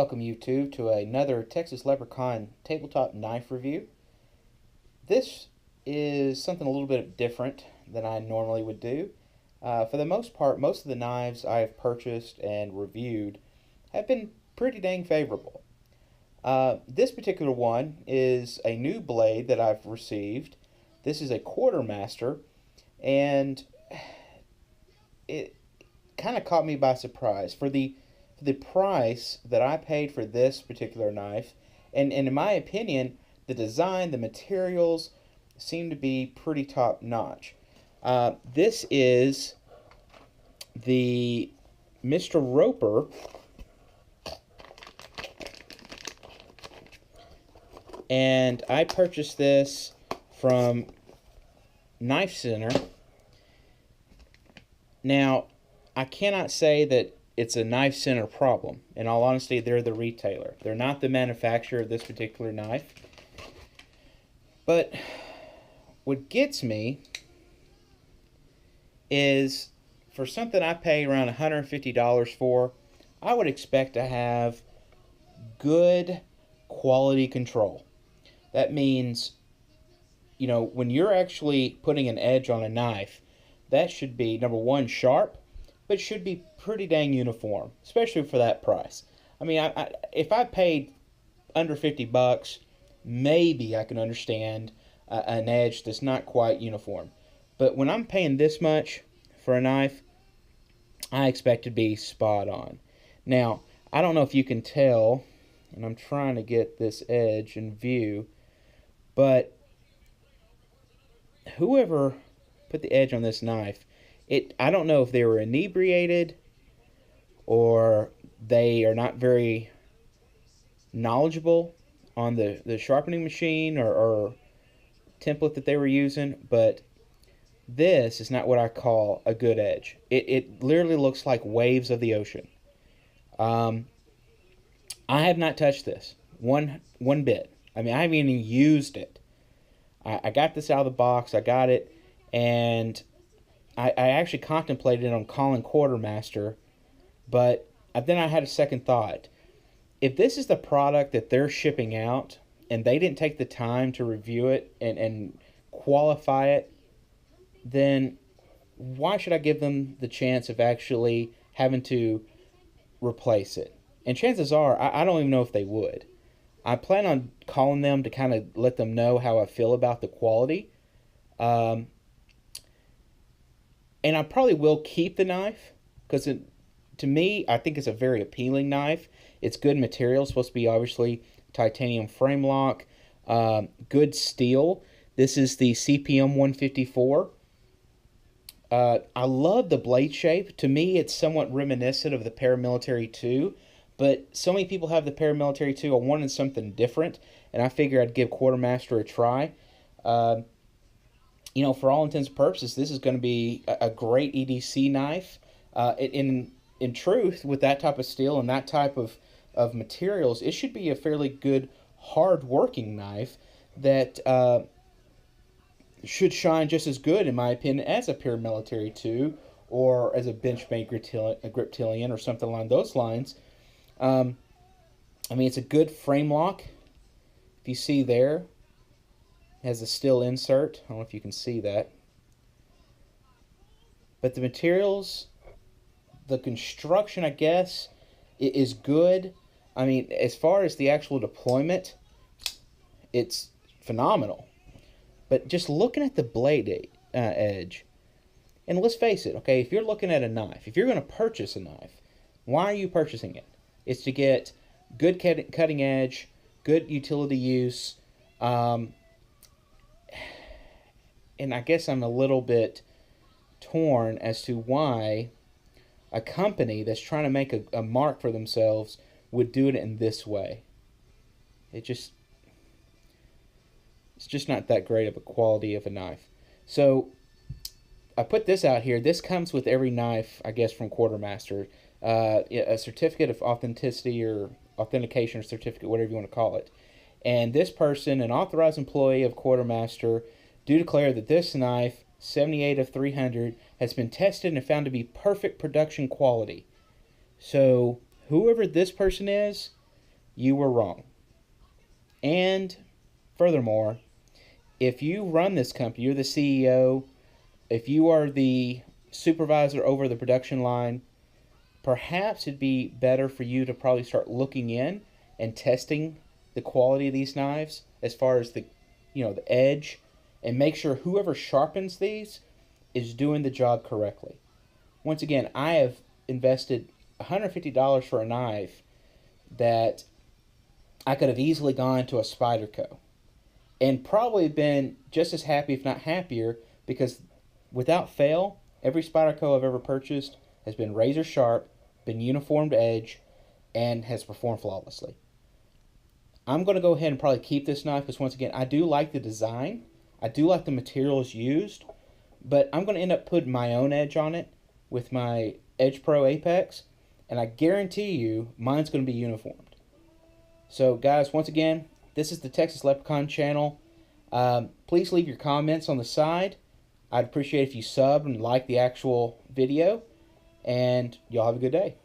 Welcome YouTube to another Texas Leprechaun tabletop knife review. This is something a little bit different than I normally would do. For the most part, most of the knives I have purchased and reviewed have been pretty dang favorable. This particular one is a new blade that I've received. This is a Quartermaster, and it kind of caught me by surprise. For the price that I paid for this particular knife, and in my opinion, the design, the materials seem to be pretty top notch. This is the Mr. Roper and I purchased this from Knife Center. Now, I cannot say that it's a Knife Center problem. In all honesty, they're the retailer. They're not the manufacturer of this particular knife. But what gets me is for something I pay around $150 for, I would expect to have good quality control. That means, you know, when you're actually putting an edge on a knife, that should be, number one, sharp, but should be pretty dang uniform, especially for that price. I mean, if I paid under 50 bucks, maybe I can understand an edge that's not quite uniform. But when I'm paying this much for a knife, I expect to be spot on. Now, I don't know if you can tell, and I'm trying to get this edge in view, but whoever put the edge on this knife, I don't know if they were inebriated or they are not very knowledgeable on the sharpening machine or template that they were using, but this is not what I call a good edge. It literally looks like waves of the ocean. I have not touched this one bit. I mean, I haven't even used it. I got this out of the box. I got it, and I actually contemplated on calling Quartermaster, but then I had a second thought. If this is the product that they're shipping out and they didn't take the time to review it and qualify it, then why should I give them the chance of actually having to replace it? And chances are, I don't even know if they would. I plan on calling them to kind of let them know how I feel about the quality. And I probably will keep the knife because to me, I think it's a very appealing knife. It's good material. It's supposed to be obviously titanium frame lock, good steel. This is the CPM 154. I love the blade shape. To me, it's somewhat reminiscent of the Paramilitary 2, but so many people have the Paramilitary 2. I wanted something different, and I figured I'd give Quartermaster a try. You know, for all intents and purposes, this is going to be a great EDC knife. In truth, with that type of steel and that type of materials, it should be a fairly good, hard-working knife that should shine just as good, in my opinion, as a Paramilitary 2 or as a Benchmade Griptilian or something along those lines. I mean, it's a good frame lock. If you see there, has a steel insert. I don't know if you can see that. But the materials, the construction, I guess, is good. I mean, as far as the actual deployment, it's phenomenal. But just looking at the blade edge, and let's face it, okay, if you're looking at a knife, if you're going to purchase a knife, why are you purchasing it? It's to get good cutting edge, good utility use, and I guess I'm a little bit torn as to why a company that's trying to make a mark for themselves would do it in this way. It's just not that great of a quality of a knife. So I put this out here. This comes with every knife, I guess, from Quartermaster. A certificate of authenticity or authentication or certificate, whatever you want to call it. And this person, an authorized employee of Quartermaster, do declare that this knife, 78 of 300, has been tested and found to be perfect production quality. So whoever this person is, you were wrong. And furthermore, if you run this company, you're the CEO, if you are the supervisor over the production line, perhaps it'd be better for you to probably start looking in and testing the quality of these knives as far as the edge, and make sure whoever sharpens these is doing the job correctly. Once again, I have invested $150 for a knife that I could have easily gone to a Spyderco and probably been just as happy, if not happier, because without fail, every Spyderco I've ever purchased has been razor sharp, been uniformed edge, and has performed flawlessly. I'm going to go ahead and probably keep this knife because, once again, I do like the design. I do like the materials used, but I'm going to end up putting my own edge on it with my Edge Pro Apex, and I guarantee you mine's going to be uniformed. So, guys, once again, this is the Texas Leprechaun channel. Please leave your comments on the side. I'd appreciate if you sub and like the actual video, and y'all have a good day.